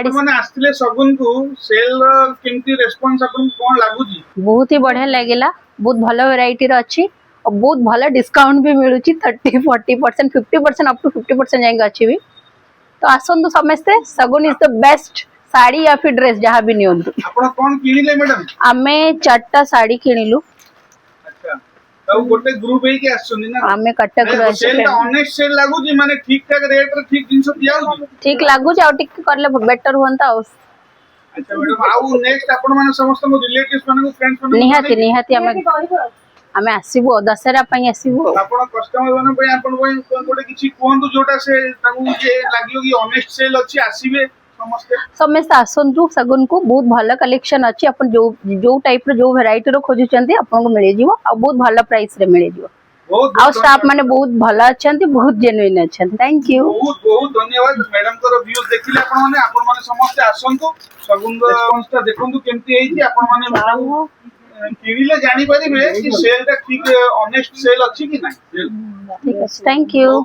माने आस्तिले सगुन को सेल केमती रेस्पॉन्स आपन कोन लागुजी? बहुत ही बढ़िया लगेला, बहुत भलो वैरायटी रो अछि और बहुत भलो डिस्काउंट भी मिलुची 30-40% 50% अप टू 50% जाएंगे अच्छी भी। तो आसंतु समस्ते सगुन इज द बेस्ट साड़ी या फिर ड्रेस जहाँ भी नियंतु। आपण कोन किनिले मैडम? आमे 4टा साड़ी किनिलु। अच्छा तो गोटे ग्रुप हे के आछुनी ना? आमे कटक रो सेल ता ऑनेस्ट सेल लागुजी माने ठीक ठाक रेट रे ठीक जिंस दियाउजी? ठीक लागुची आ टिक करले बेटर होंता। अच्छा मैडम आउ नेक्स्ट आपण माने समस्त मो रिलेटिव्स माने को फ्रेंड्स माने निहाती निहाती आमे आसीबो दशहरा पई आसीबो। आपण कस्टमर माने पई आपण पई गोटे किछि कोंतु जोटा से ताकू जे लागियो कि ऑनेस्ट सेल अछि आसीबे समस्त आसंतु सगुन को बहुत भल कलेक्शन अच्छी अपन जो टाइप रो जो वैरायटी रो खोजुचंती आपन को मिले जीवो आ बहुत भल प्राइस रे मिले जीवो आ स्टाफ माने बहुत भल अछंती बहुत जेन्युइन अछंती। थैंक यू बहुत बहुत धन्यवाद मैडम को व्यूज देखिले आपण माने समस्त आसंतु सगुन रो रेस्पॉन्स ता देखंतु केमती हेई कि आपण माने किनिले जानि परिबे कि सेल ता ठीक ऑनेस्ट सेल अछि कि नै। ठीक है थैंक यू।